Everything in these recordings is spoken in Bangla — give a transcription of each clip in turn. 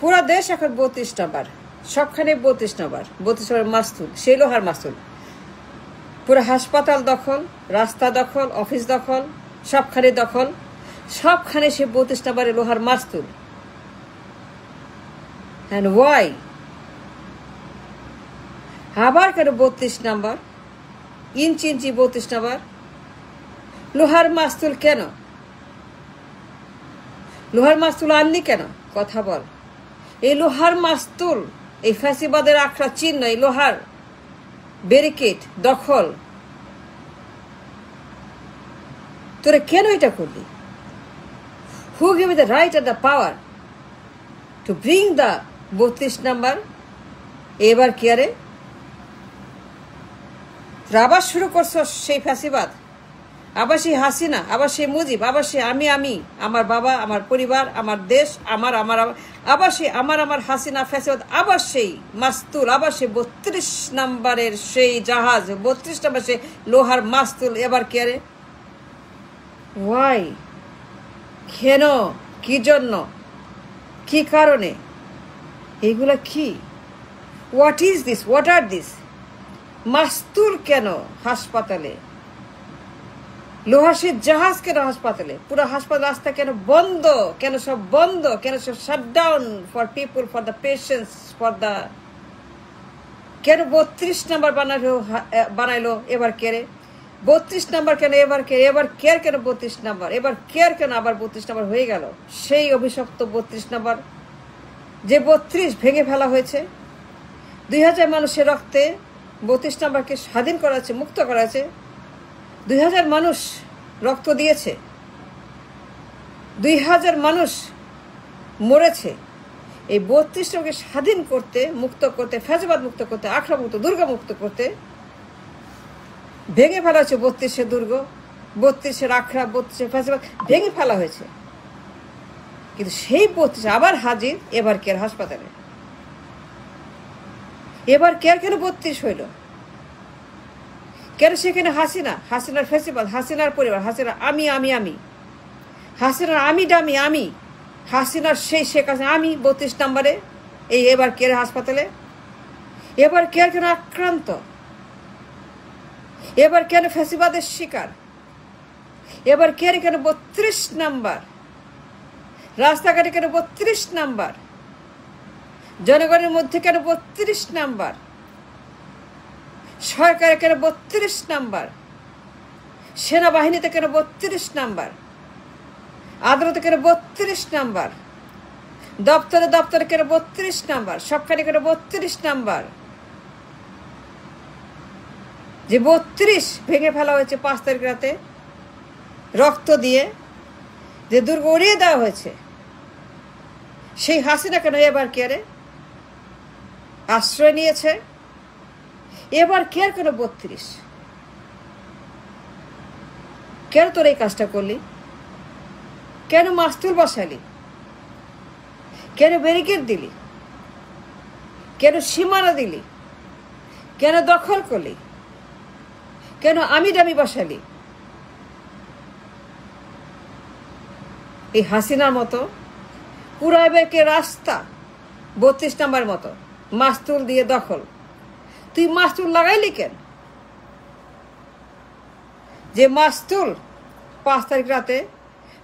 পুরা দেশ এখন 32 নাম্বার, সবখানে 32 নাম্বার, 32 নাম্বার মাস্তুল, সেই লোহার মাস্তুল। পুরো হাসপাতাল দখল, রাস্তা দখল, অফিস দখল, সবখানে দখল, সবখানে সে 32 নাম্বারে লোহার মাস্তুল। And Y? আবার কেন 32 নাম্বার? ইঞ্চি ইঞ্চি 32 নাম্বার লোহার মাস্তুল কেন? লোহার মাস্তুল আনলি কেন? কথা বল। এই লোহার মাস্তুল, এই ফ্যাসিবাদের আখড়া চিহ্ন, এই লোহার ব্যারিকেড দখল, তোরা কেন এটা করলি? হু give the right and the power to bring the 32 number? এবার কি আরে আবার শুরু করছো সেই ফ্যাসিবাদ, আবার সেই হাসিনা, আবার সেই মুজিব, আবার সেই আমি, আমার বাবা, আমার পরিবার, আমার দেশ, আমার, আবার সেই আমার হাসিনা ফ্যাসিবাদ, আবার সেই মাস্তুল, আবার সেই 32 নাম্বারের সেই জাহাজ, 32 নাম্বার সেই লোহার মাস্তুল। এবার কে রে? ওয়াই? কেন? কি জন্য? কি কারণে? এইগুলা কি? What is this? What are this? মাস্তুল কেন হাসপাতালে? লোহার সে জাহাজ কেন হাসপাতালে? পুরো হাসপাতাল রাস্তা কেন বন্ধ? কেন সব বন্ধ? কেন সব shutdown for people, for the patients, for the... কেন 32 নাম্বার বানাইলো? এবার কেড়ে 32 নাম্বার কেন? এবার কে? এবার কেয়ার কেন 32 নাম্বার? এবার কেয়ার কেন আবার 32 নাম্বার হয়ে গেল? সেই অভিশপ্ত 32 নাম্বার, যে 32 ভেঙে ফেলা হয়েছে। 2000 মানুষের রক্তে 32 নাম্বারকে স্বাধীন করা হয়েছে, মুক্ত করা হয়েছে। 2000 মানুষ রক্ত দিয়েছে, 2000 মানুষ মরেছে এই 32 নাম্বারকে স্বাধীন করতে, মুক্ত করতে, ফ্যাসিবাদ মুক্ত করতে, আখড়া মুক্ত, দুর্গ মুক্ত করতে। ভেঙে ফেলা হয়েছে 32 দুর্গ, 32 আখড়া, 32 ফ্যাসিবাদ ভেঙে ফেলা হয়েছে। কিন্তু সেই 32 আবার হাজির এবার কেয়ার হাসপাতালে। এবার কেয়ার কেন 32 হইল? কেন সেখানে হাসিনা, হাসিনার ফ্যাসিবাদ, হাসিনার পরিবার, হাসিনার আমি, হাসিনার আমি ডামি, হাসিনার সেই শেখ হাসিনা আমি 32 নাম্বারে এই এবার কেয়ার হাসপাতালে। এবার কেয়ার কেন আক্রান্ত? এবার কেন ফ্যাসিবাদের শিকার? এবার কেয়ার কেন 32 নাম্বার? রাস্তাঘাটে কেন 32 নাম্বার? জনগণের মধ্যে কেন 32 নাম্বার? সরকারে কেন 32 নাম্বার? সেনাবাহিনীতে কেন 32 নাম্বার? আদালতে কেন 32 নাম্বার? দপ্তরে দপ্তরে কেন 32 নাম্বার? সবখানে কেন 32 নাম্বার? যে 32 ভেঙে ফেলা হয়েছে 5 তারিখ রাতে রক্ত দিয়ে, যে দুর্গ উড়িয়ে দেওয়া হয়েছে, সেই হাসিনা কেন এবার কেয়ারে আশ্রয় নিয়েছে? এবার কেয়ার কেন 32? কেন তোর এই কাজটা করলি? কেন মাস্তুল বসালি? কেন ব্যারিকেড দিলি? কেন সীমানা দিলি? কেন দখল করলি? কেন আমি দামি বসালি? এই হাসিনার মতো পুরা এবারকে রাস্তা 32 নাম্বার মতো মাস্তুল দিয়ে দখল। তুই মাস্তুল লাগাইলি কেন? যে মাস্তুল 5 তারিখ রাতে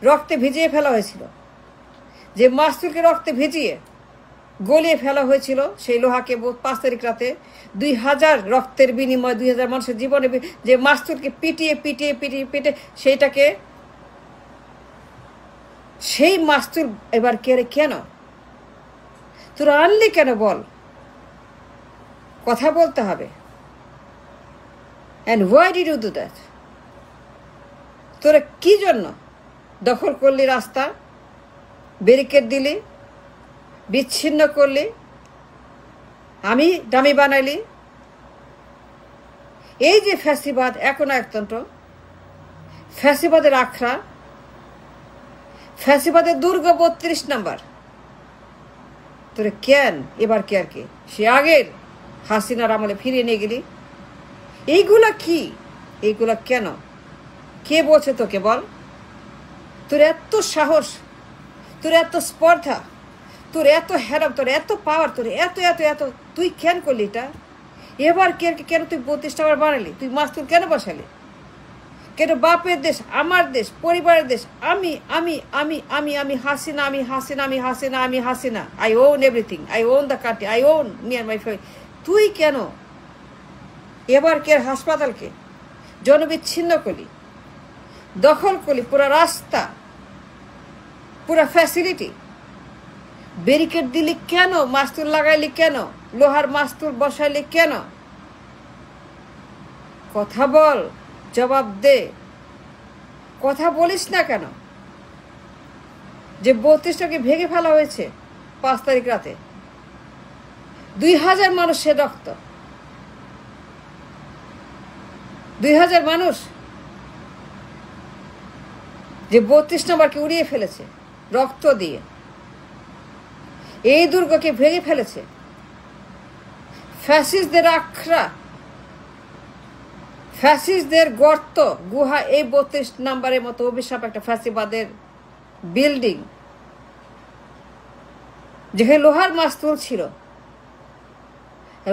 রক্তে ভিজিয়ে ফেলা হয়েছিল, যে মাস্তুলকে রক্তে ভিজিয়ে গলিয়ে ফেলা হয়েছিল, সেই লোহাকে 5 তারিখ রাতে 2000 রক্তের বিনিময়ে 2000 মানুষের জীবনে, যে মাস্তুলকে পিটিয়ে পিটিয়ে পিটিয়ে পিটিয়ে সেইটাকে, সেই মাস্তুল এবার কেন তোরা আনলি কেন? বল, কথা বলতে হবে। And why did you do that? তোরা কি জন্য দখল করলি রাস্তা, ব্যারিকেড দিলি, বিচ্ছিন্ন করলি, আমি দামি বানাইলি? এই যে ফ্যাসিবাদ, এখন একতন্ত্র, ফ্যাসিবাদের আখড়া, ফ্যাসিবাদের দুর্গ 32 নাম্বার, তোরে কেন এবার কে আর কে সে আগের হাসিনার আমলে ফিরিয়ে নিয়ে গেলি? এইগুলা কি? এইগুলা কেন? কে বলছে তোকে? বল। তোর এত সাহস, তোর এত স্পর্ধা, তোর এত হেরাম, তোর এত পাওয়ার, তোর এত এত এত, তুই কেন করলি এটা? এবার কেন তুই 32টা আবার বানালি? তুই মাস্তুল কেন বসালি? কেন বাপের দেশ, আমার দেশ, পরিবারের দেশ, আমি আমি আমি আমি আমি হাসিনা, আমি হাসিনা, আমি হাসিনা, আমি Hasina, I own everything, I own the country, I own me and my family. তুই কেন এবার হাসপাতালকে জনবিচ্ছিন্ন করলি, দখল করলি, পুরো রাস্তা, পুরো ফ্যাসিলিটি, ব্যারিকেড দিলি কেন? মাস্তুল লাগাইলি কেন? লোহার মাস্তুল বসাইলি কেন? কথা বল, জবাব দে। কথা বলিস না কেন? যে 32টাকে ভেঙে ফেলা হয়েছে 5 তারিখ রাতে, 2000 মানুষের রক্ত, 2000 মানুষ যে 32 নম্বরকে উড়িয়ে ফেলেছে রক্ত দিয়ে, এই দুর্গকে ভেঙে ফেলেছে ফ্যাসিস্টদের আখড়া, ফ্যাসিস্টদের গর্ত, গুহা। এই 32 নম্বরের মতো অভিশাপ একটা ফ্যাসিবাদের বিল্ডিং, যেখানে লোহার মাস্তুল ছিল,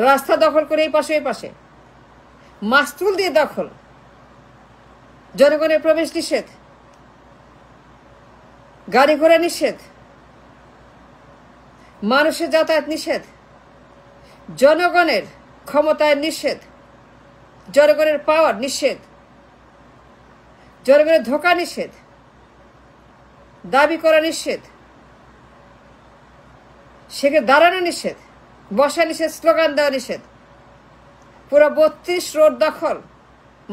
রাস্তা দখল করে এই পাশে এই পাশে মাস্তুল দিয়ে দখল, জনগণের প্রবেশ নিষেধ, গাড়ি ঘোড়া নিষেধ, মানুষের যাতায়াত নিষেধ, জনগণের ক্ষমতায় নিষেধ, জনগণের পাওয়ার নিষেধ, জনগণের ধোঁকা নিষেধ, দাবি করা নিষেধ, সেখানে দাঁড়ানো নিষেধ, বসা নিষেধ, স্লোগান দেওয়া নিষেধ। পুরো 32 রোড দখল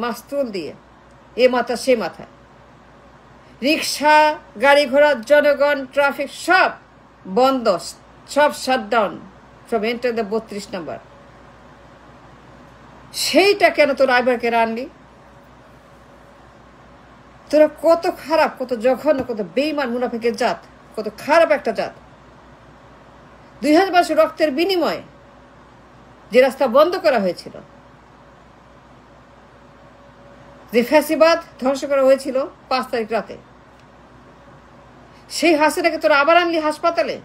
মাস্তুল দিয়ে, এ মাথা সে মাথা, রিক্সা, গাড়ি ঘোড়া, জনগণ, ট্রাফিক সব বন্ধ, সব শাটডাউন, সব এন্টার দ্য 32 নম্বর। সেইটা কেন তোর আইবারকে আনলি? তোরা কত খারাপ, কত জঘন্য, কত বেইমান মুনাফিকের জাত, কত খারাপ একটা জাত। 2000 মানুষের রক্তের বিনিময়ে যে রাস্তা বন্ধ করা হয়েছিল, যে ফ্যাসিবাদ ধ্বংস করা হয়েছিল 5 তারিখ রাতে, সেই হাসিনাকে তোরা আবার আনলি হাসপাতালে।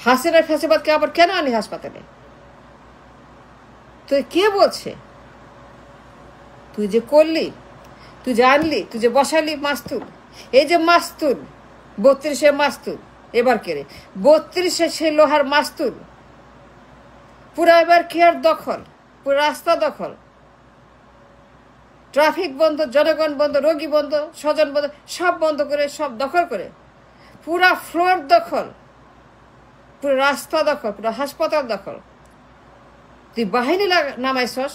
হাসিনার ফ্যাসিবাদকে আবার কেন আনলি হাসপাতালে? তুই কে বলছে? তুই যে করলি, তুই যে আনলি, তুই যে বসালি মাস্তুল, এই যে মাস্তুল 32 মাস্তুল, এবার কেড়ে 32 সেই লোহার মাস্তুল পুরা এবার কেয়ার দখল, পুরো রাস্তা দখল, ট্রাফিক বন্ধ, জনগণ বন্ধ, রোগী বন্ধ, স্বজন বন্ধ, সব বন্ধ করে, সব দখল করে, পুরা ফ্লোর দখল, পুরো রাস্তা দখল, পুরো হাসপাতাল দখল। তুই বাহিনী নামাইছস,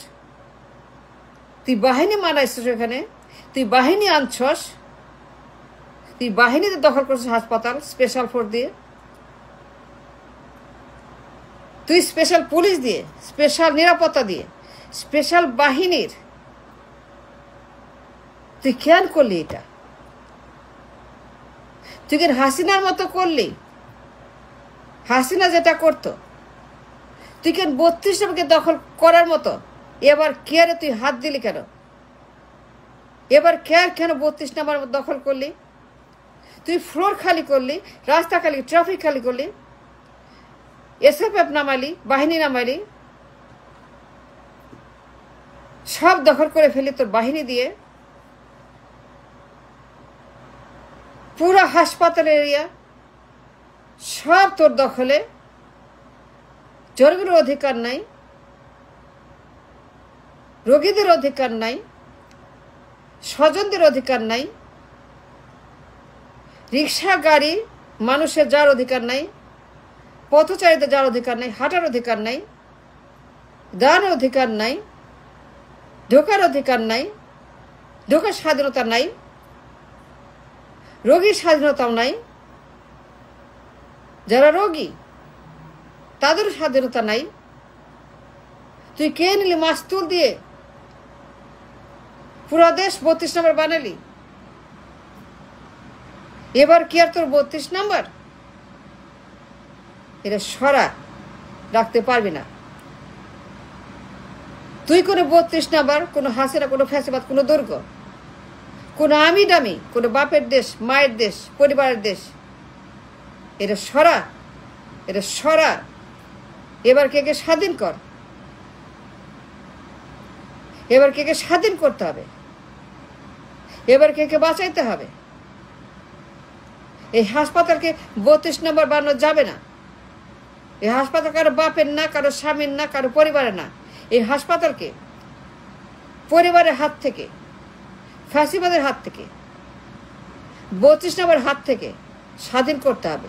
তুই বাহিনী মানাইছস, এখানে তুই বাহিনী আনছস, তুই বাহিনীতে দখল করছিস হাসপাতাল স্পেশাল ফোর্স দিয়ে, তুই স্পেশাল পুলিশ দিয়ে, স্পেশাল নিরাপত্তা দিয়ে, স্পেশাল বাহিনীর, তুই কেন করলি এটা? তুই কেন হাসিনার মতো করলি? হাসিনা যেটা করতো, তুই কেন 32 নম্বরকে দখল করার মতো এবার কেয়ারে তুই হাত দিলি কেন? এবার কেন 32 নম্বর দখল করলি? তুই ফ্লোর খালি করলি, রাস্তা খালি, ট্রাফিক খালি করলি, এসএফএফ নামালি, বাহিনী নামালি, সব দখল করে ফেলি তোর বাহিনী দিয়ে। পুরো হাসপাতাল এরিয়া সব তোর দখলে। জনগণের অধিকার নাই, রোগীদের অধিকার নাই, স্বজনদের অধিকার নাই, রিক্সা গাড়ি মানুষের যার অধিকার নাই, পথচারীদের যার অধিকার নাই, হাঁটার অধিকার নাই, দাঁড়ানোর অধিকার নাই, ঢোকার অধিকার নাই, ঢোকার স্বাধীনতা নাই, রোগীর স্বাধীনতাও নাই, যারা রোগী তাদেরও স্বাধীনতা নাই। তুই কে নিলি মাস্তুল দিয়ে পুরো দেশ 32 নম্বর বানালি। এবার কি আর তোর 32 নম্বর এটা সরা রাখতে পারবি না। তুই কোনো 32 নম্বর, কোনো হাসিনা, কোনো ফ্যাসিবাদ, কোনো দুর্গ, কোনো আমি দামি, কোনো বাপের দেশ, মায়ের দেশ, পরিবারের দেশ, এটা সরা, এটা সরা। এবার কে স্বাধীন কর, এবার কে স্বাধীন করতে হবে, এবার কে বাঁচাইতে হবে। এই হাসপাতালকে 32 নম্বর বানানো যাবে না। এই হাসপাতাল কারো বাপের না, কারো স্বামীর না, কারো পরিবারের না। এই হাসপাতালকে পরিবারের হাত থেকে, ফ্যাসিবাদের হাত থেকে, 32 নম্বর হাত থেকে স্বাধীন করতে হবে।